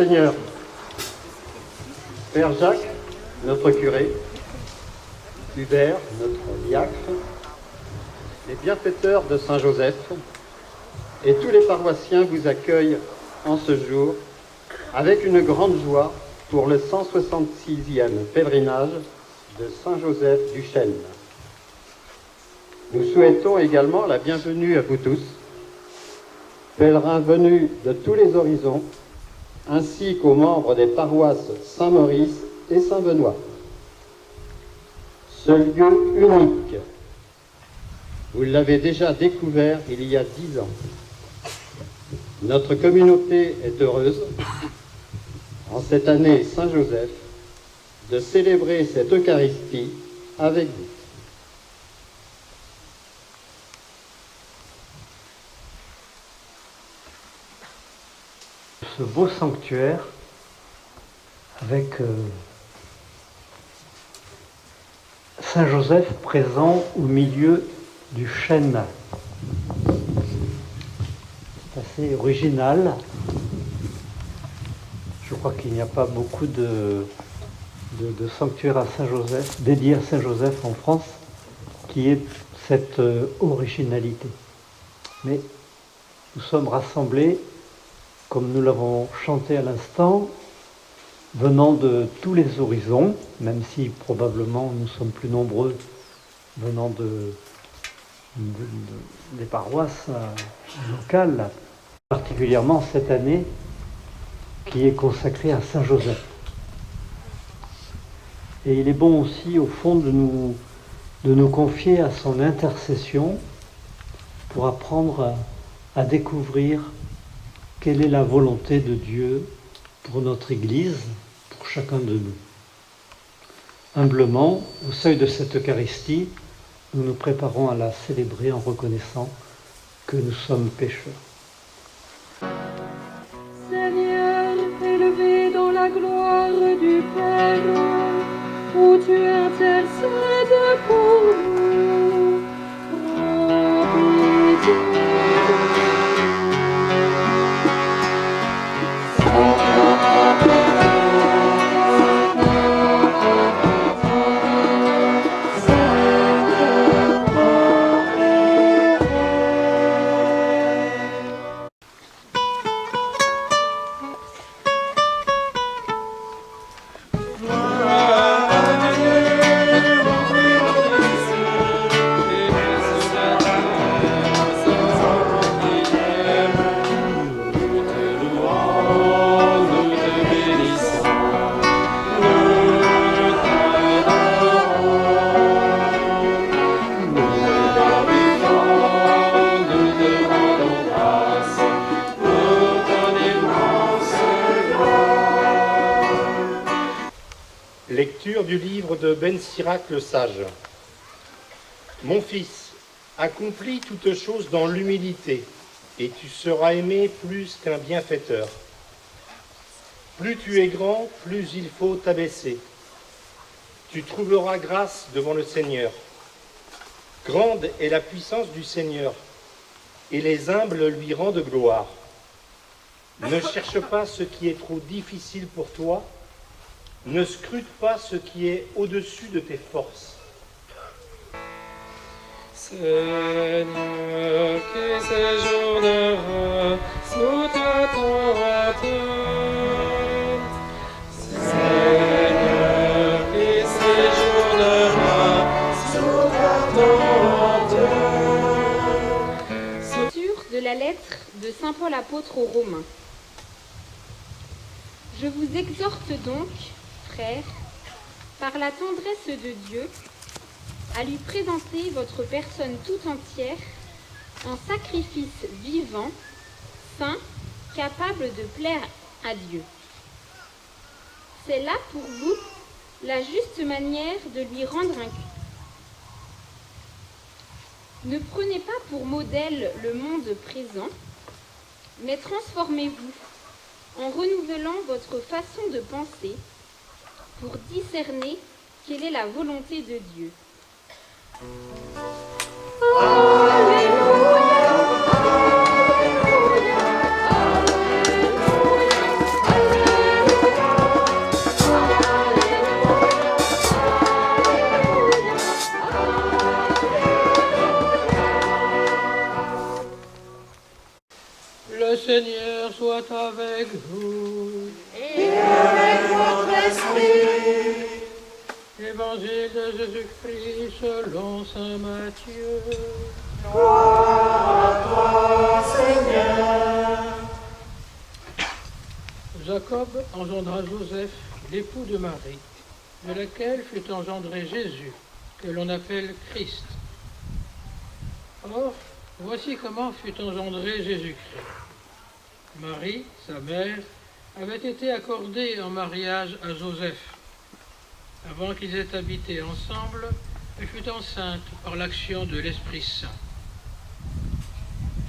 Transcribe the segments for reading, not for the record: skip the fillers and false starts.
Seigneur. Père Jacques, notre curé, Hubert, notre diacre, les bienfaiteurs de Saint-Joseph et tous les paroissiens vous accueillent en ce jour avec une grande joie pour le 166e pèlerinage de Saint-Joseph du Chêne. Nous souhaitons également la bienvenue à vous tous, pèlerins venus de tous les horizons, ainsi qu'aux membres des paroisses Saint-Maurice et Saint-Benoît. Ce lieu unique, vous l'avez déjà découvert il y a 10 ans. Notre communauté est heureuse, en cette année Saint-Joseph, de célébrer cette Eucharistie avec vous. Ce beau sanctuaire avec Saint-Joseph présent au milieu du chêne. C'est assez original. Je crois qu'il n'y a pas beaucoup de sanctuaires à Saint-Joseph, dédiés à Saint-Joseph en France, qui ait cette originalité. Mais nous sommes rassemblés, comme nous l'avons chanté à l'instant, venant de tous les horizons, même si probablement nous sommes plus nombreux venant des paroisses locales, particulièrement cette année qui est consacrée à Saint-Joseph. Et il est bon aussi, au fond, de nous confier à son intercession pour apprendre à découvrir quelle est la volonté de Dieu pour notre Église, pour chacun de nous. Humblement, au seuil de cette Eucharistie, nous nous préparons à la célébrer en reconnaissant que nous sommes pécheurs. Seigneur, élevé dans la gloire du Père, où tu intercèdes pour nous, prends pitié. Lecture du livre de Ben Sirac le Sage. Mon fils, accomplis toutes choses dans l'humilité, et tu seras aimé plus qu'un bienfaiteur. Plus tu es grand, plus il faut t'abaisser. Tu trouveras grâce devant le Seigneur. Grande est la puissance du Seigneur, et les humbles lui rendent gloire. Ne cherche pas ce qui est trop difficile pour toi, ne scrute pas ce qui est au-dessus de tes forces. Seigneur, qui séjournera sous ta tente. Seigneur, qui séjournera sous ta tente. Lecture de la lettre de Saint Paul apôtre aux Romains. Je vous exhorte donc, frères, par la tendresse de Dieu, à lui présenter votre personne tout entière en sacrifice vivant, saint, capable de plaire à Dieu. C'est là pour vous la juste manière de lui rendre un culte. Ne prenez pas pour modèle le monde présent, mais transformez-vous en renouvelant votre façon de penser pour discerner quelle est la volonté de Dieu. Alléluia, Alléluia, Alléluia, Alléluia. Le Seigneur soit avec vous. Et avec votre esprit. Évangile de Jésus-Christ selon saint Matthieu. Gloire à toi, Seigneur. Jacob engendra Joseph, l'époux de Marie, de laquelle fut engendré Jésus, que l'on appelle Christ. Or, voici comment fut engendré Jésus-Christ. Marie, sa mère, avait été accordée en mariage à Joseph. Avant qu'ils aient habité ensemble, elle fut enceinte par l'action de l'Esprit Saint.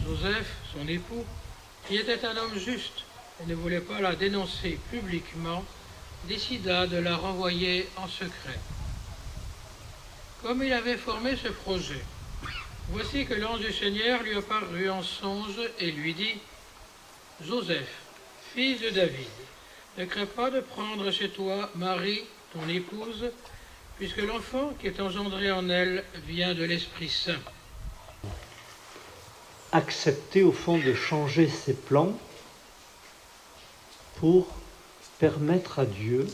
Joseph, son époux, qui était un homme juste et ne voulait pas la dénoncer publiquement, décida de la renvoyer en secret. Comme il avait formé ce projet, voici que l'ange du Seigneur lui apparut en songe et lui dit « Joseph, fils de David, ne crains pas de prendre chez toi Marie, ton épouse, puisque l'enfant qui est engendré en elle vient de l'Esprit Saint. » Accepter au fond de changer ses plans pour permettre à Dieu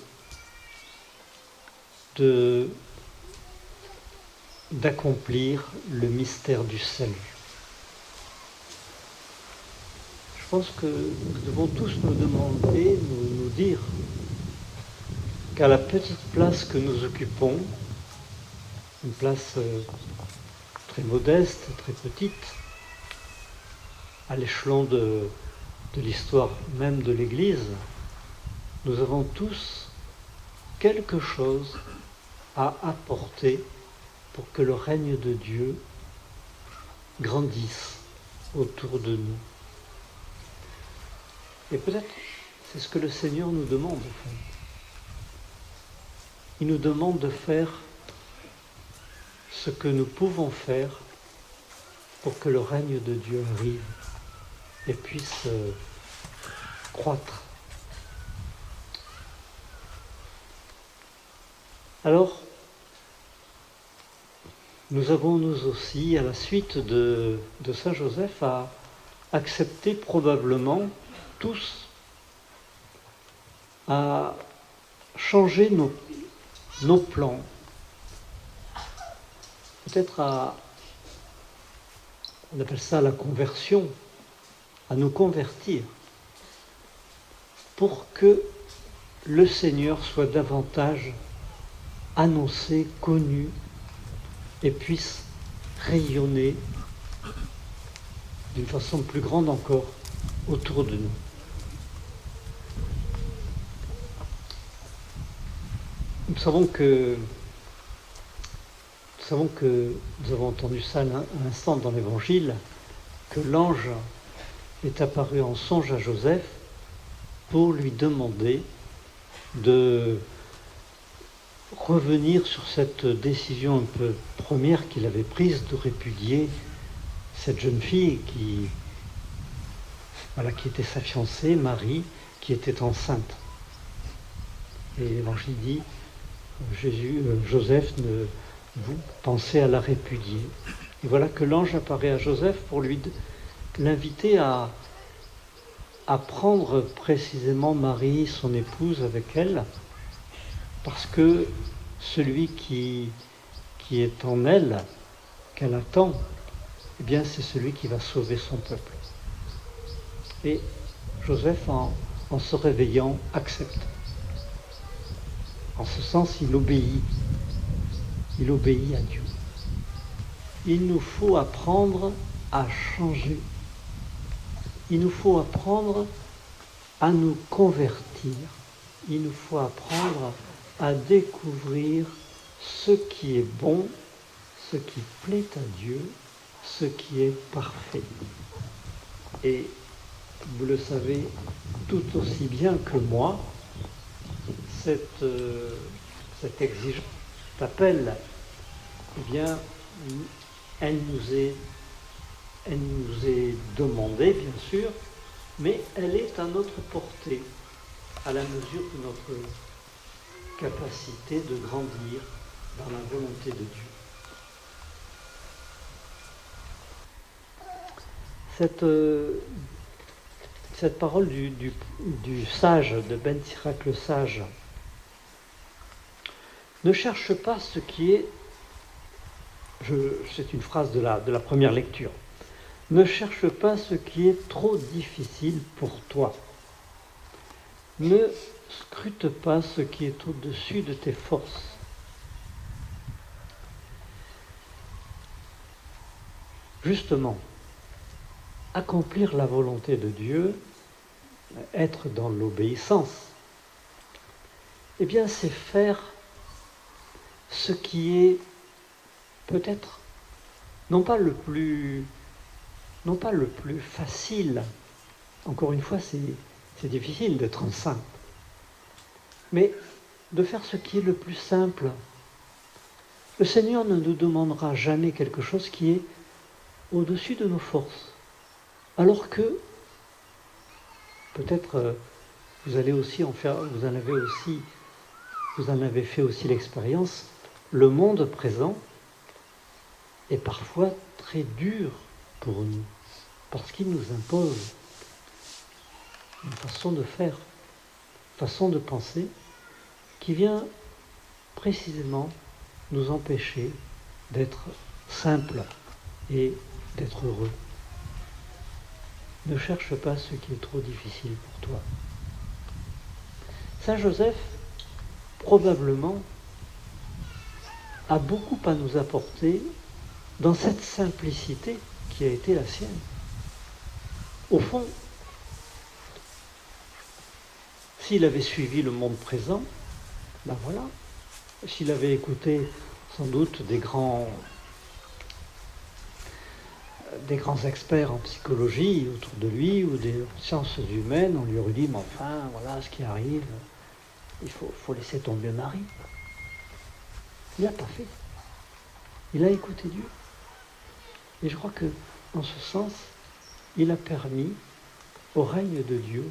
d'accomplir le mystère du salut. Je pense que nous devons tous nous demander, nous dire qu'à la petite place que nous occupons, une place très modeste, très petite, à l'échelon de l'histoire même de l'Église, nous avons tous quelque chose à apporter pour que le règne de Dieu grandisse autour de nous. Et peut-être c'est ce que le Seigneur nous demande, au fond. Il nous demande de faire ce que nous pouvons faire pour que le règne de Dieu arrive et puisse croître. Alors, nous avons nous aussi, à la suite de Saint Joseph, à accepter probablement tous à changer nos plans, peut-être on appelle ça la conversion, à nous convertir pour que le Seigneur soit davantage annoncé, connu et puisse rayonner d'une façon plus grande encore autour de nous. Nous savons que nous avons entendu ça un instant dans l'Évangile, que l'ange est apparu en songe à Joseph pour lui demander de revenir sur cette décision un peu première qu'il avait prise de répudier cette jeune fille qui était sa fiancée, Marie, qui était enceinte. Et l'Évangile dit, Joseph, vous pensez à la répudier. Et voilà que l'ange apparaît à Joseph pour l'inviter à prendre précisément Marie, son épouse, avec elle, parce que celui qui est en elle, qu'elle attend, eh bien c'est celui qui va sauver son peuple. Et Joseph, en se réveillant, accepte. En ce sens, il obéit à Dieu. Il nous faut apprendre à changer. Il nous faut apprendre à nous convertir. Il nous faut apprendre à découvrir ce qui est bon, ce qui plaît à Dieu, ce qui est parfait. Et vous le savez tout aussi bien que moi, cette exigence, cet appel, eh bien, elle nous est demandée, bien sûr, mais elle est à notre portée, à la mesure de notre capacité de grandir dans la volonté de Dieu. cette parole du sage, de Ben Sirac le sage. Ne cherche pas ce qui est, c'est une phrase de la première lecture, ne cherche pas ce qui est trop difficile pour toi. Ne scrute pas ce qui est au-dessus de tes forces. Justement, accomplir la volonté de Dieu, être dans l'obéissance, eh bien c'est faire ce qui est peut-être non pas le plus facile. Encore une fois, c'est difficile d'être un saint, mais de faire ce qui est le plus simple. Le Seigneur ne nous demandera jamais quelque chose qui est au-dessus de nos forces. Alors que, peut-être, vous en avez fait aussi l'expérience, le monde présent est parfois très dur pour nous, parce qu'il nous impose une façon de faire, une façon de penser, qui vient précisément nous empêcher d'être simples et d'être heureux. Ne cherche pas ce qui est trop difficile pour toi. Saint Joseph, probablement, a beaucoup à nous apporter dans cette simplicité qui a été la sienne. Au fond, s'il avait suivi le monde présent, ben voilà, s'il avait écouté sans doute des grands experts en psychologie autour de lui ou des sciences humaines, on lui aurait dit, mais enfin, voilà ce qui arrive, il faut laisser tomber Marie. Il n'a pas fait. Il a écouté Dieu. Et je crois que, en ce sens, il a permis au règne de Dieu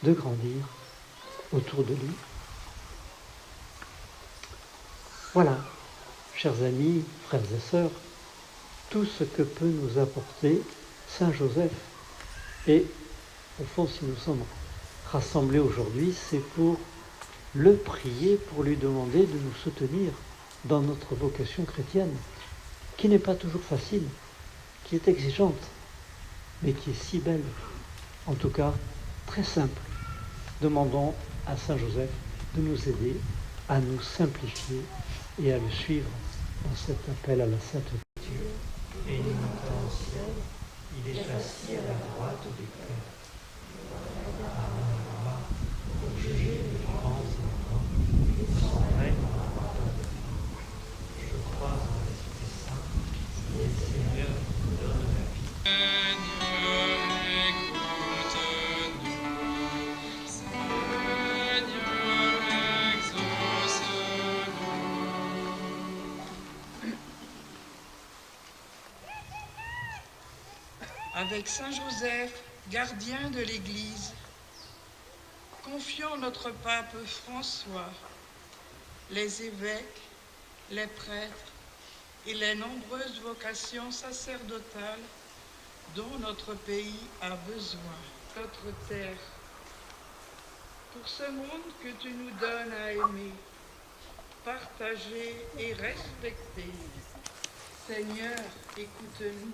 de grandir autour de lui. Voilà, chers amis, frères et sœurs, tout ce que peut nous apporter Saint Joseph. Et au fond, si nous sommes rassemblés aujourd'hui, c'est pour le prier, pour lui demander de nous soutenir dans notre vocation chrétienne, qui n'est pas toujours facile, qui est exigeante, mais qui est si belle, en tout cas très simple. Demandons à Saint Joseph de nous aider à nous simplifier et à le suivre dans cet appel à la sainteté. Et il monta au ciel, il est assis à la droite du Père. Pour juger les vivants et les morts, son règne n'aura pas de fin. Je crois en l'Esprit Saint, qui est Seigneur, qui donne la vie. Avec Saint Joseph, gardien de l'Église, confions notre pape François, les évêques, les prêtres et les nombreuses vocations sacerdotales dont notre pays a besoin. Notre terre, pour ce monde que tu nous donnes à aimer, partager et respecter. Seigneur, écoute-nous.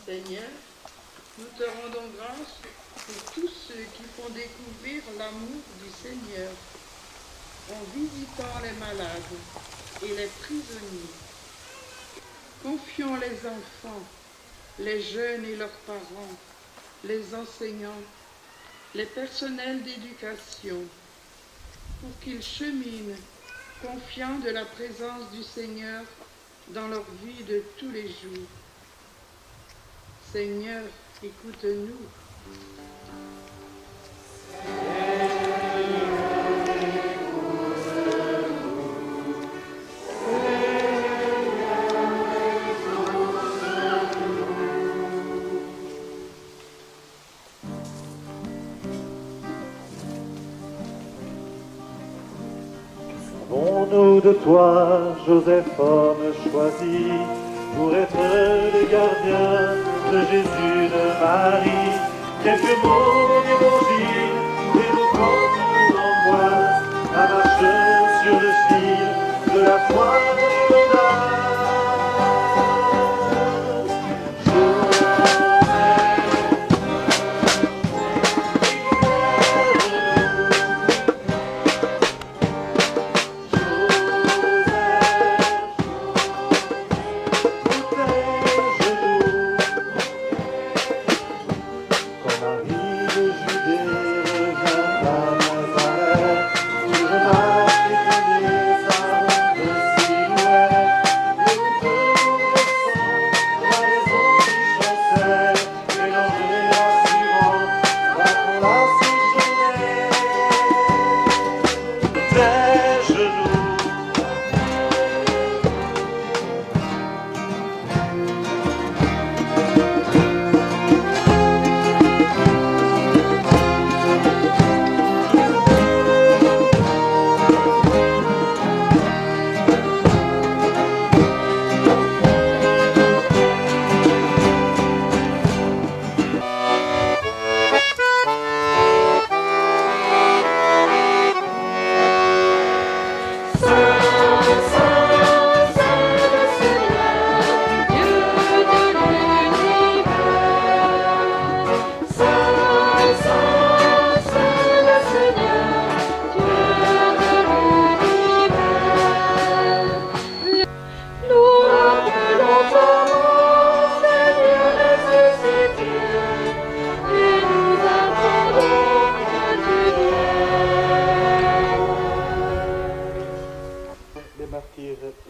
Seigneur, nous te rendons grâce pour tous ceux qui font découvrir l'amour du Seigneur en visitant les malades et les prisonniers. Confions les enfants, les jeunes et leurs parents, les enseignants, les personnels d'éducation, pour qu'ils cheminent confiants de la présence du Seigneur dans leur vie de tous les jours. Seigneur, écoute-nous. Rêvons-nous de toi, Joseph, homme choisi, pour être les gardiens de Jésus, de Marie. Quelques mots d'évangile et nos corps nous angoissent à marcher sur le fil de la foi de l'audace.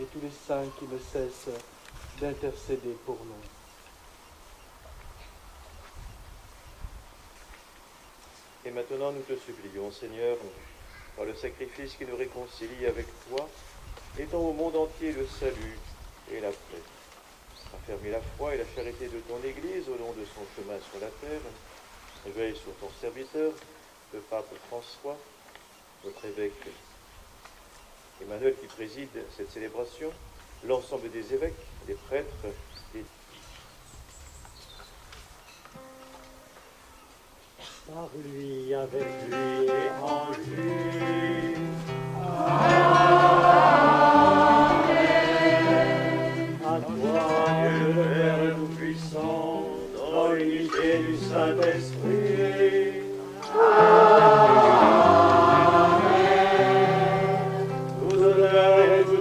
Et tous les saints qui ne cessent d'intercéder pour nous. Et maintenant, nous te supplions, Seigneur, par le sacrifice qui nous réconcilie avec toi, étends au monde entier le salut et la paix. Affermis la foi et la charité de ton Église au long de son chemin sur la terre. Veille sur ton serviteur, le pape François, notre évêque Emmanuel qui préside cette célébration, l'ensemble des évêques, des prêtres, des... Par lui, avec lui et en lui. Amen. À toi, Dieu le Père Tout-Puissant, dans l'unité du Saint-Esprit.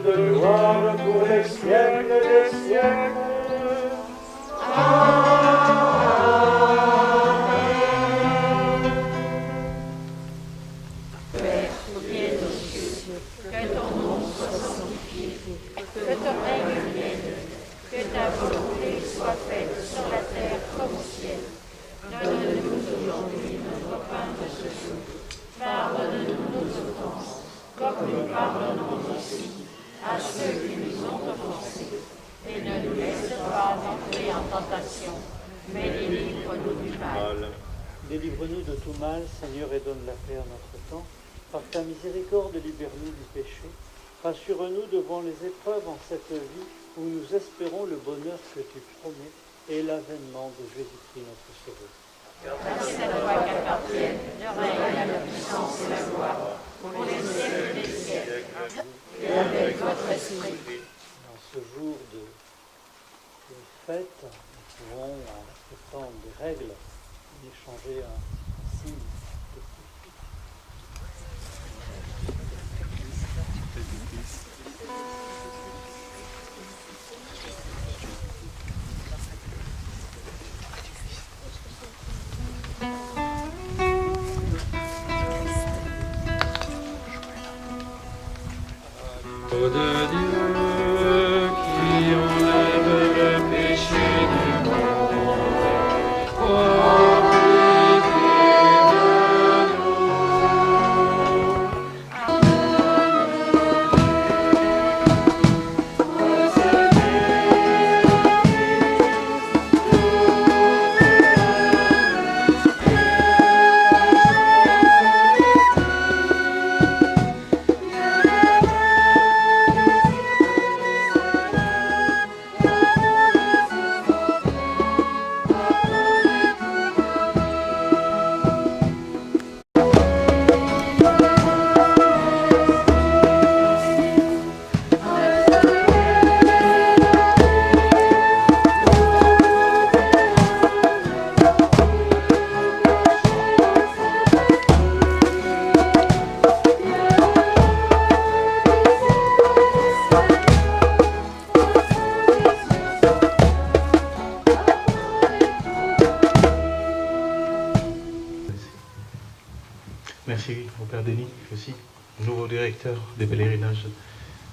Gloire pour les siècles des siècles. Père, qui es aux cieux, que ton nom soit sanctifié, que ton règne vienne, que ta volonté soit faite sur la terre comme au ciel. Donne-nous aujourd'hui notre pain de ce jour. Pardonne-nous nos offenses, comme nous pardonnons aussi à ceux qui nous ont offensés, et ne nous laisse pas entrer en tentation, mais délivre-nous du mal. Délivre-nous de tout mal, Seigneur, et donne la paix à notre temps. Par ta miséricorde, libère-nous du péché. Rassure-nous devant les épreuves en cette vie où nous espérons le bonheur que tu promets et l'avènement de Jésus-Christ notre Sauveur. Car c'est à toi qu'appartiennent le règne, la puissance et la gloire, pour les siècles des siècles. Et avec votre esprit. Dans ce jour de fête, nous pouvons, en respectant des règles, échanger un signe de de Dieu qui enlève le péché du monde, profitez Merci au Père Denis aussi, nouveau directeur des pèlerinages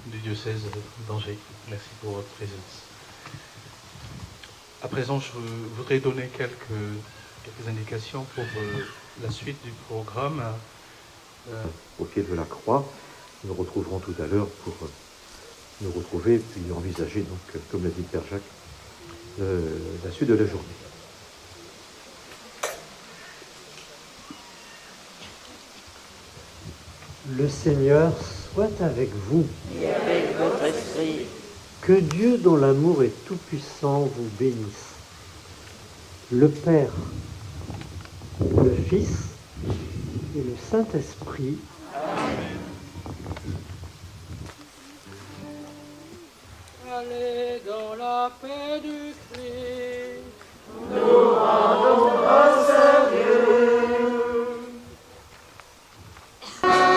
du diocèse d'Angers. Merci pour votre présence. À présent, je voudrais donner quelques indications pour la suite du programme. Au pied de la croix, nous retrouverons tout à l'heure pour nous retrouver puis envisager, donc, comme l'a dit Père Jacques, la suite de la journée. Le Seigneur soit avec vous. Et avec votre esprit. Que Dieu, dont l'amour est tout-puissant, vous bénisse. Le Père, le Fils et le Saint-Esprit. Allez dans la paix du Christ. Nous rendons grâce à Dieu. Ah.